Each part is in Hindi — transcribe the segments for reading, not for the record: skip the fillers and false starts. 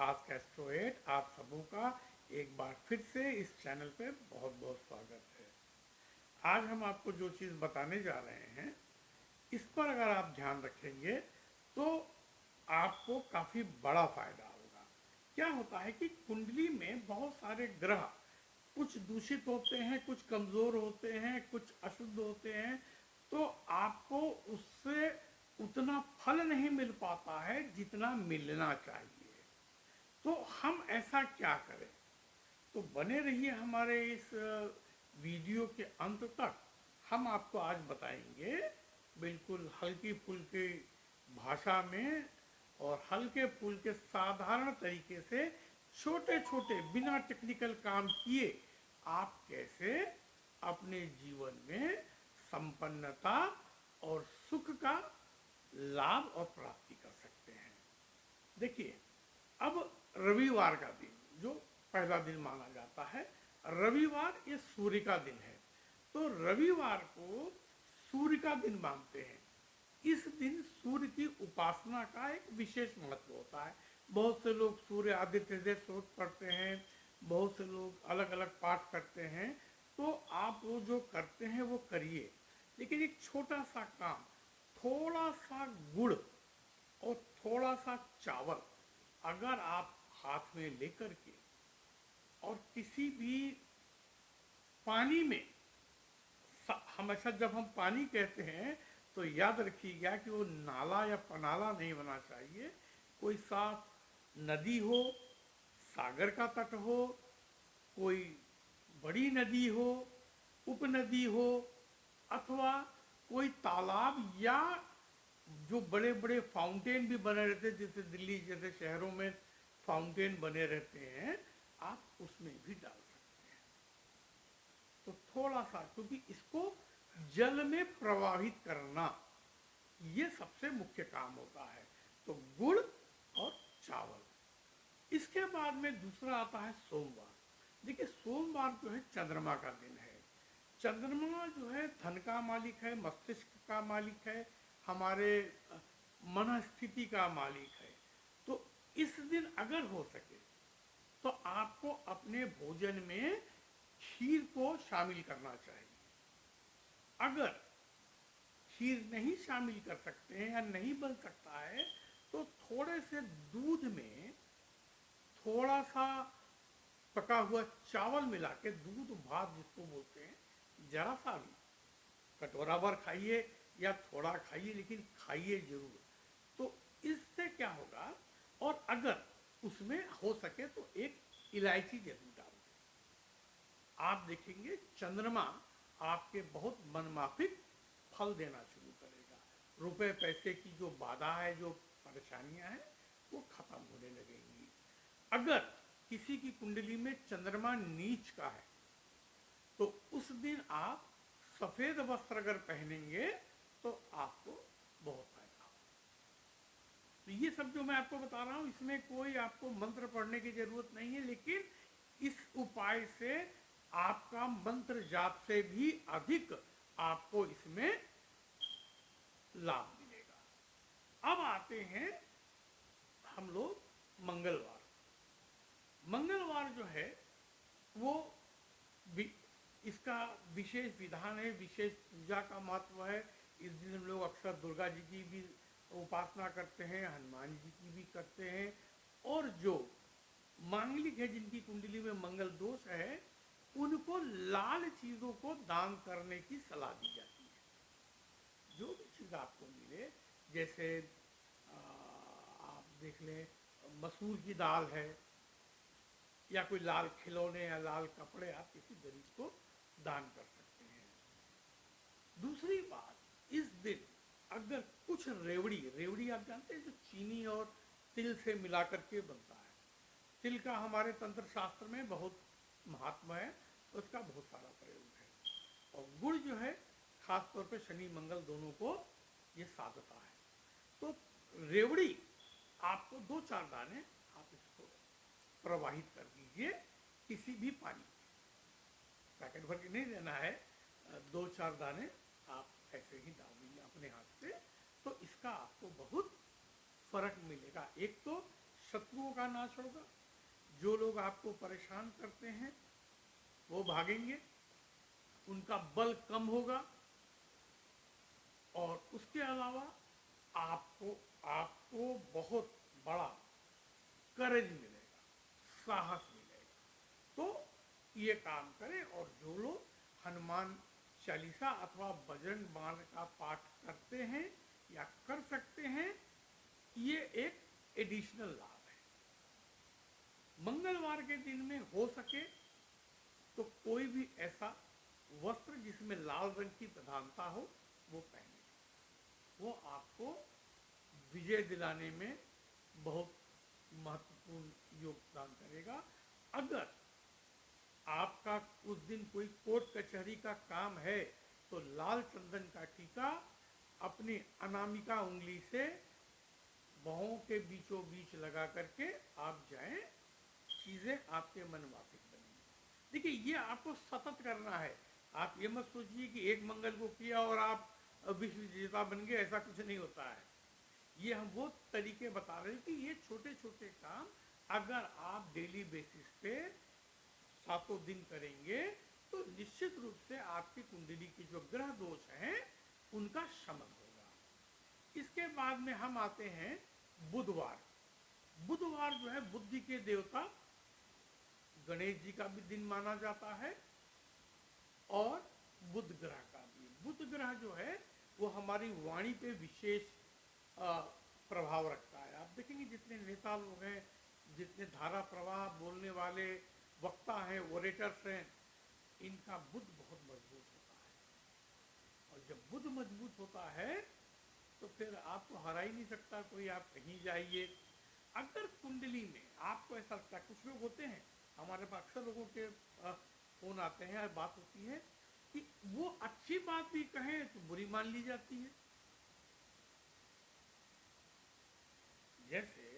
आस्क एस्ट्रो 8 आप सबों का एक बार फिर से इस चैनल पे बहुत बहुत स्वागत है। आज हम आपको जो चीज़ बताने जा रहे हैं इस पर अगर आप ध्यान रखेंगे तो आपको काफ़ी बड़ा फायदा होगा। क्या होता है कि कुंडली में बहुत सारे ग्रह कुछ दूषित होते हैं, कुछ कमज़ोर होते हैं, कुछ अशुद्ध होते हैं, तो आपको उससे उतना फल नहीं मिल पाता है जितना मिलना चाहिए। तो हम ऐसा क्या करें? तो बने रहिए हमारे इस वीडियो के अंत तक। हम आपको आज बताएंगे बिल्कुल हल्की फुल्की भाषा में और हल्के फुल्के साधारण तरीके से छोटे छोटे बिना टेक्निकल काम किए आप कैसे अपने जीवन में संपन्नता और सुख का लाभ और प्राप्ति कर सकते हैं। देखिए, अब रविवार का दिन जो पहला दिन माना जाता है, रविवार ये सूर्य का दिन है, तो रविवार को सूर्य का दिन मानते हैं। इस दिन सूर्य की उपासना का एक विशेष महत्व होता है। बहुत से लोग सूर्य आदित्य हृदय स्तोत्र पढ़ते हैं, बहुत से लोग अलग अलग पाठ करते हैं। तो आप वो जो करते हैं वो करिए, लेकिन एक छोटा सा काम, थोड़ा सा गुड़ और थोड़ा सा चावल अगर आप हाथ में लेकर के और किसी भी पानी में, हमेशा जब हम पानी कहते हैं तो याद रखिएगा कि वो नाला या पनाला नहीं बना चाहिए। कोई साफ नदी हो, सागर का तट हो, कोई बड़ी नदी हो, उपनदी हो, अथवा कोई तालाब या जो बड़े बड़े फाउंटेन भी बने रहते हैं, जैसे दिल्ली जैसे शहरों में फाउंटेन बने रहते हैं, आप उसमें भी डाल सकते हैं। तो थोड़ा सा, क्योंकि इसको जल में प्रवाहित करना ये सबसे मुख्य काम होता है। तो गुड़ और चावल। इसके बाद में दूसरा आता है सोमवार। देखिए, सोमवार जो है चंद्रमा का दिन है। चंद्रमा जो है धन का मालिक है, मस्तिष्क का मालिक है, हमारे मन स्थिति का मालिक है। तो इस दिन अगर हो सके तो आपको अपने भोजन में खीर को शामिल करना चाहिए। अगर खीर नहीं शामिल कर सकते हैं या नहीं बन सकता है तो थोड़े से दूध में थोड़ा सा पका हुआ चावल मिला के, दूध भात जिसको बोलते हैं, जरा सा भी, कटोरा भर खाइए या थोड़ा खाइए, लेकिन खाइए जरूर। तो इससे क्या होगा, और अगर उसमें हो सके तो एक इलायची जरूर डाल दें। आप देखेंगे चंद्रमा आपके बहुत मनमाफिक फल देना शुरू करेगा। रुपए पैसे की जो बाधा है, जो परेशानियां हैं, वो खत्म होने लगेंगी। अगर किसी की कुंडली में चंद्रमा नीच का है तो उस दिन आप सफेद वस्त्र अगर पहनेंगे तो आपको बहुत फायदा होगा। तो ये सब जो मैं आपको बता रहा हूं, इसमें कोई आपको मंत्र पढ़ने की जरूरत नहीं है, लेकिन इस उपाय से आपका मंत्र जाप से भी अधिक आपको इसमें लाभ मिलेगा। अब आते हैं हम लोग मंगलवार। मंगलवार जो है वो इसका विशेष विधान है, विशेष पूजा का महत्व है। इस दिन हम लोग अक्सर दुर्गा जी की भी उपासना करते हैं, हनुमान जी की भी करते हैं, और जो मांगलिक है, जिनकी कुंडली में मंगल दोष है, उनको लाल चीजों को दान करने की सलाह दी जाती है। जो भी चीज आपको मिले, जैसे आप देख लें, मसूर की दाल है, या कोई लाल खिलौने या लाल कपड़े, आप किसी गरीब को दान कर सकते हैं। दूसरी बात, इस दिन अगर कुछ रेवड़ी, रेवड़ी आप जानते हैं जो चीनी और तिल से मिलाकर के बनता है। तिल का हमारे तंत्र शास्त्र में बहुत महात्मा है, उसका बहुत सारा प्रयोग है। और गुड़ जो है खास तौर पे शनि मंगल दोनों को ये साधता है। तो रेवड़ी आपको 2-4 दाने आप इसको प्रवाहित कर दीजिए किसी भी पानी में, पैकेट भर के नहीं देना है, 2-4 दाने आप ऐसे ही डाल दीजिए अपने हाथ से। तो इसका आपको बहुत फर्क मिलेगा। एक तो शत्रुओं का नाश होगा, जो लोग आपको परेशान करते हैं वो भागेंगे, उनका बल कम होगा, और उसके अलावा आपको आपको बहुत बड़ा करेज मिलेगा, साहस मिलेगा। तो ये काम करें, और जो लोग हनुमान चालीसा अथवा बजरंग बाण का पाठ करते हैं या कर सकते हैं, ये एक एडिशनल लाभ है। मंगलवार के दिन में हो सके तो कोई भी ऐसा वस्त्र जिसमें लाल रंग की प्रधानता हो वो पहने, वो आपको विजय दिलाने में बहुत महत्वपूर्ण योगदान करेगा। अगर आपका उस दिन कोई कोर्ट कचहरी का काम है तो लाल चंदन का टीका अपनी अनामिका उंगली से बाहों के बीचों बीच लगा करके आप जाएं, चीजें आपके मन वापिक बनेंगी। देखिए, ये आपको सतत करना है। आप ये मत सोचिए कि एक मंगल को किया और आप विश्व विजेता बन गए, ऐसा कुछ नहीं होता है। ये हम वो तरीके बता रहे हैं कि ये छोटे छोटे काम अगर आप डेली बेसिस पे सातों दिन करेंगे तो निश्चित रूप से आपकी कुंडली की जो ग्रह दोष हैं उनका शमन होगा। इसके बाद में हम आते हैं बुधवार। बुधवार जो है बुद्धि के देवता गणेश जी का भी दिन माना जाता है, और बुध ग्रह का भी। बुध ग्रह जो है वो हमारी वाणी पे विशेष प्रभाव रखता है। आप देखेंगे जितने नेता लोग हैं, जितने धारा प्रवाह बोलने वाले वक्ता हैं, ओरेटर्स हैं, इनका बुध बहुत मजबूत होता है। और जब बुध मजबूत होता है तो फिर आपको हरा ही नहीं सकता कोई। आप कहीं जाइए, अगर कुंडली में आपको ऐसा लगता है, कुछ लोग होते हैं, हमारे पास अक्सर लोगों के फोन आते हैं और बात होती है कि वो अच्छी बात भी कहें तो बुरी मान ली जाती है। जैसे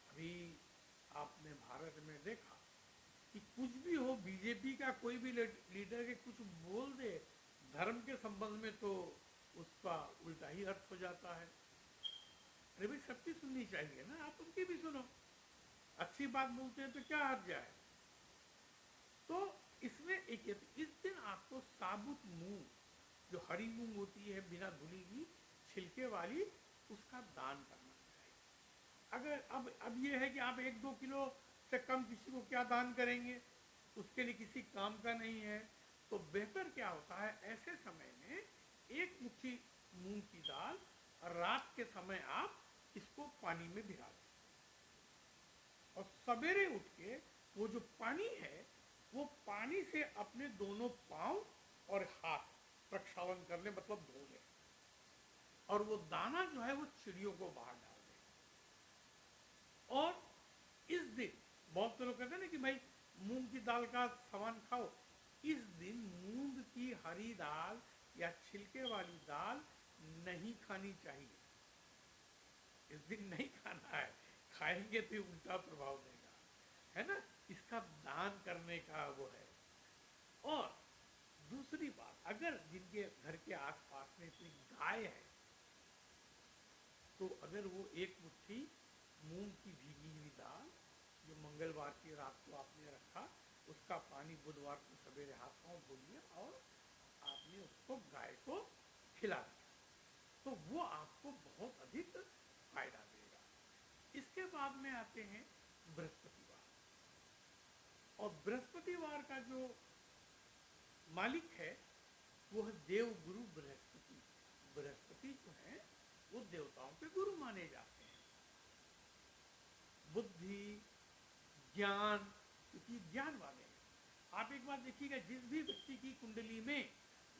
अभी आपने भारत में देखा कि कुछ भी हो, बीजेपी का कोई भी लीडर के कुछ बोल दे धर्म के संबंध में तो उसका उल्टा ही अर्थ हो जाता है। अरे भाई, सबकी सुननी चाहिए ना, आप उनकी भी सुनो। अच्छी बात बोलते हैं तो क्या हर्ज है। तो इसमें एक इस दिन आपको साबुत मूंग, जो हरी मूंग होती है बिना धुली हुई छिलके वाली, उसका दान करना चाहिए। अगर अब ये है कि आप 1-2 किलो से कम किसी को क्या दान करेंगे, उसके लिए किसी काम का नहीं है। तो बेहतर क्या होता है, ऐसे समय में एक मुट्ठी मूंग की दाल रात के समय आप इसको पानी में भिगा दें, और सवेरे उठ के वो जो पानी है वो पानी से अपने दोनों पांव और हाथ प्रक्षालन कर ले, मतलब धो ले, और वो दाना जो है वो चिड़ियों को बाहर डाल दे। और इस दिन बहुत से लोग कहते हैं ना कि भाई मूंग की दाल का सामान खाओ। इस दिन मूंग की हरी दाल या छिलके वाली दाल नहीं खानी चाहिए। इस दिन नहीं खाना है, खाएंगे तो उल्टा प्रभाव देगा, है ना। इसका दान करने का वो है। और दूसरी बात, अगर जिनके घर के आसपास में कोई गाय है तो अगर वो एक मुट्ठी मूंग की भीगी हुई दाल जो मंगलवार की रात को आपने रखा, उसका पानी बुधवार को सवेरे हाथ पांव धो लिया और आपने उसको गाय को खिला दिया, तो वो आपको बहुत अधिक फायदा देगा। इसके बाद में आते हैं बृहस्पतिवार। और बृहस्पतिवार का जो मालिक है वो है देव गुरु बृहस्पति। बृहस्पति जो है वो देवताओं के गुरु माने जाते हैं। बुद्धि, ज्ञान, क्योंकि ज्ञान वाले हैं। आप एक बार देखिएगा, जिस भी व्यक्ति की कुंडली में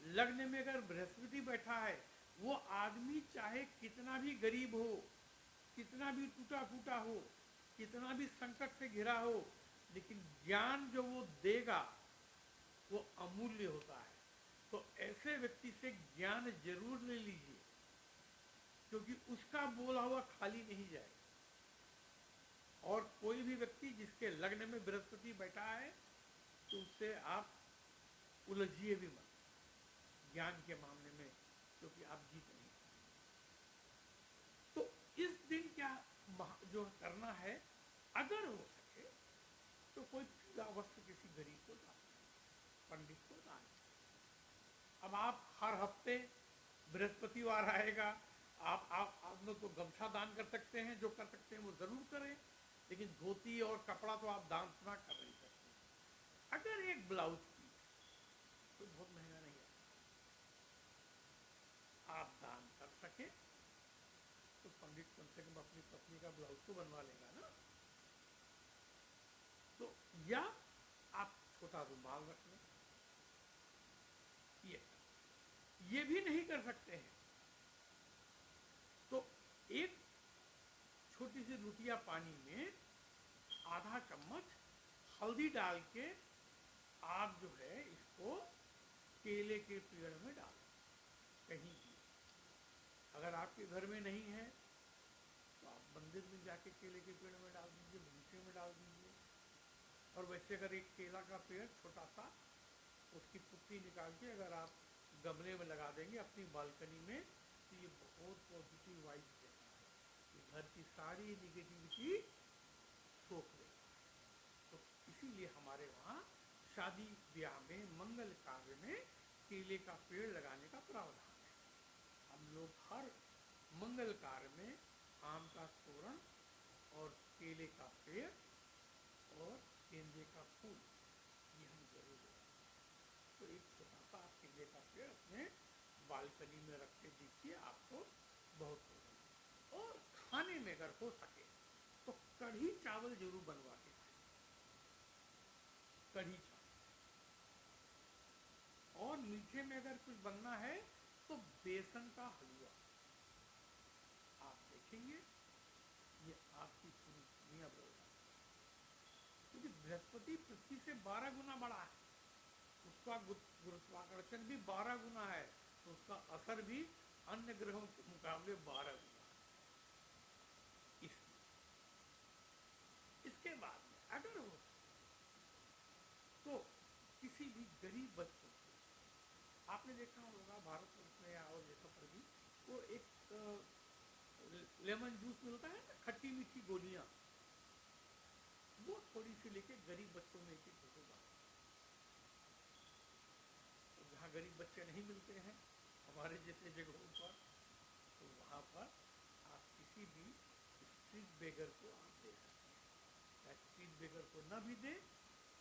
लग्न में अगर बृहस्पति बैठा है, वो आदमी चाहे कितना भी गरीब हो, कितना भी टूटा फूटा हो, कितना भी संकट से घिरा हो, लेकिन ज्ञान जो वो देगा वो अमूल्य होता है। तो ऐसे व्यक्ति से ज्ञान जरूर ले लीजिए, क्योंकि उसका बोला हुआ खाली नहीं जाएगा। और कोई भी व्यक्ति जिसके लग्न में बृहस्पति बैठा है तो उससे आप उलझिए भी मत ज्ञान के मामले में, क्योंकि आप जीत नहीं। तो इस दिन क्या जो करना है, अगर हो सके तो कोई पीला वस्त्र किसी गरीब को दान करें, पंडित को दान करें। अब आप हर हफ्ते बृहस्पतिवार आएगा, आप लोग तो गमछा दान कर सकते हैं, जो कर सकते हैं वो जरूर करें, लेकिन धोती और कपड़ा तो आप दान ना कर नहीं सकते। अगर एक ब्लाउज पीस तो बहुत महंगा नहीं है, आप दान कर सके तो पंडित कम से कम अपनी पत्नी का ब्लाउज तो बनवा लेगा ना। तो या आप छोटा रुमाल रख लें, ये भी नहीं कर सकते हैं तो एक छोटी सी रोटियां पानी में आधा चम्मच हल्दी डाल के आप जो है इसको केले के पेड़ में डाल कहीं भी। अगर आपके घर में नहीं है तो आप मंदिर में जाके केले के पेड़ में डाल दीजिए, बगीचे में डाल दीजिए। और वैसे अगर एक केला का पेड़ छोटा सा, उसकी पुट्टी निकाल के अगर आप गमले में लगा देंगे अपनी बालकनी में, तो ये बहुत पॉजिटिव वाइब देता है, ये घर की सारी निगेटिविटी सोख लेता है। तो इसीलिए हमारे वहाँ शादी ब्याह में, मंगल कार्य में केले का पेड़ लगाने का प्रावधान है। हम लोग हर मंगल कार्य में आम का तोरण और केले का पेड़ और गेंदे का फूल ये हम जरूर लगाते हैं। तो एक छोटा सा आप केले का पेड़ अपने बालकनी में रख के दीजिए, आपको बहुत होगा। और खाने में अगर हो सके तो कढ़ी चावल जरूर बनवा के खाएं, कढ़ी चावल। और मीठे में अगर कुछ बनना है तो बेसन का हलवा। आप देखेंगे ये आपकी पूरी दुनिया बदल जाती है, क्योंकि बृहस्पति पृथ्वी से 12 गुना बड़ा है, उसका गुरुत्वाकर्षण भी 12 गुना है, तो उसका असर भी अन्य ग्रहों के मुकाबले 12 गुना है। इसके बाद में अगर हो तो किसी भी गरीब बच्चों को, आपने देखा होगा भारतवर्ष में या और जगह पर भी, वो एक लेमन जूस मिलता है ना, खट्टी मीठी गोलियां, वो थोड़ी सी लेके गरीब बच्चों में एक होगा। तो जहाँ गरीब बच्चे नहीं मिलते हैं हमारे जैसे जगहों पर, तो वहाँ पर आप किसी भी स्ट्रीट बेगर को आप दे सकते हैं, या स्ट्रीट बेगर को न भी दे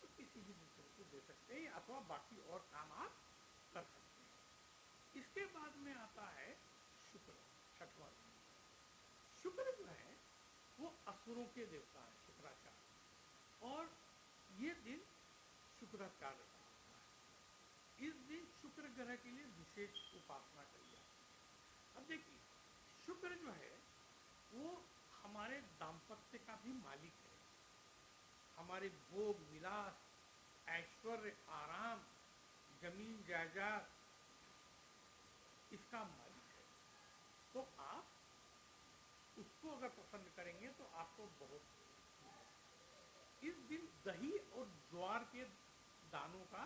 तो किसी भी दूसरे को दे सकते हैं, अथवा बाकी और काम आप कर सकते हैं। इसके बाद में आता है शुक्र, छठवां। शुक्र जो है वो असुरों के देवता है, शुक्राचार्य, और ये दिन शुक्राचार्य का होता है। इस दिन शुक्र ग्रह के लिए विशेष उपासना करी जाती है। अब देखिए, शुक्र जो है वो हमारे दाम्पत्य का भी मालिक है, हमारे भोग विलास, ऐश्वर्य, आराम, जमीन जायदाद, इसका मालिक है। तो आप उसको अगर पसंद करेंगे तो आपको बहुत, इस दिन दही और ज्वार के दानों का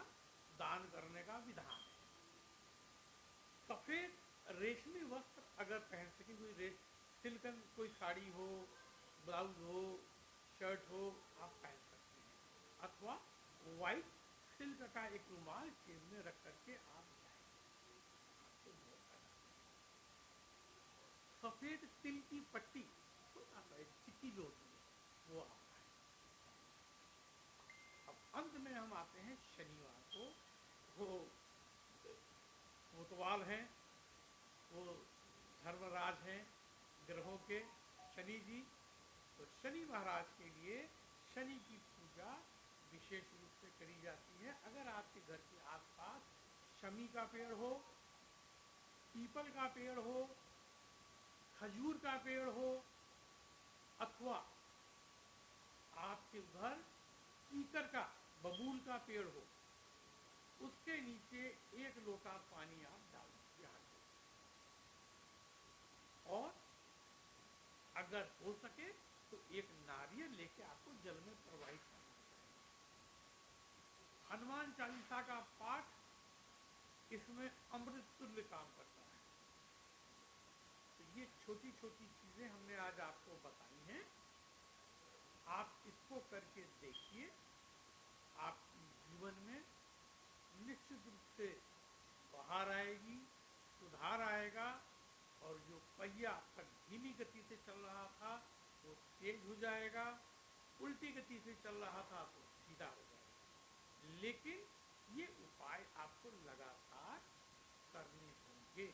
दान करने का विधान है। सफेद रेशमी वस्त्र अगर पहन सके, कोई सिल्कन कोई साड़ी हो, ब्लाउज हो, शर्ट हो, आप पहन सकते हैं, अथवा व्हाइट सिल्क का एक रुमाल जेब में रख करके आप जाएंगे, आपको बहुत फायदा मिलेगा। सफेद तिल की पट्टी, छोटा सा एक चिक्की जो होती है, वो आप पाएं। अब अंत में हम आते हैं शनिवार को। वो कोतवाल हैं, वो धर्मराज हैं ग्रहों के, शनि जी। तो शनि महाराज के लिए शनि की पूजा विशेष रूप से करी जाती है। अगर आपके घर के आसपास शमी का पेड़ हो, पीपल का पेड़ हो, खजूर का पेड़ हो, अथवा आपके उधर कीकर का, बबूल का पेड़ हो, उसके नीचे एक लोटा पानी आप डाल दीजिए हाथ से। और अगर हो सके तो एक नारियल लेके आपको जल में प्रवाहित करना चाहिए। हनुमान चालीसा का पाठ इसमें अमृत तुल्य काम करता है। तो ये छोटी छोटी चीज़ें हमने आज आपको बताई हैं। आप इसको करके देखिए, आपकी जीवन में निश्चित रूप से बाहर आएगी, सुधार आएगा, और जो पहिया अब तक धीमी गति से चल रहा था वो तेज हो जाएगा, उल्टी गति से चल रहा था तो सीधा हो जाएगा। लेकिन ये उपाय आपको लगातार करने होंगे,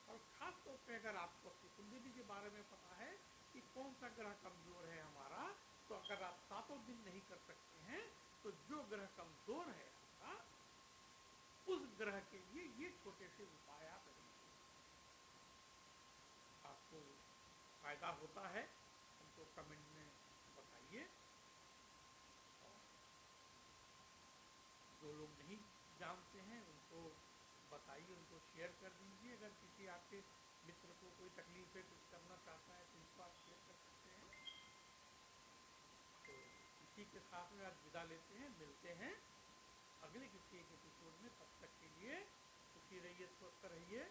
और खास तौर पे अगर आपको अपनी कुंडली के बारे में पता है कि कौन सा ग्रह कमजोर है हमारा, तो अगर आप 7 दिन नहीं कर सकते हैं तो जो ग्रह कमजोर है आपका, उस ग्रह के लिए ये छोटे से उपाय आप करेंगे। आपको फायदा होता है हमको कमेंट में बताइए, और जो लोग नहीं जानते हैं उनको बताइए, उनको शेयर कर दीजिए। अगर किसी आपके मित्र को कोई तकलीफ है, कुछ करना चाहता है तो इसको आप शेयर कर सकते हैं। तो इसी के साथ में आज विदा लेते हैं, मिलते हैं अगले किसी एक एपिसोड में। तब तक के लिए सुखी रहिए, स्वस्थ रहिए।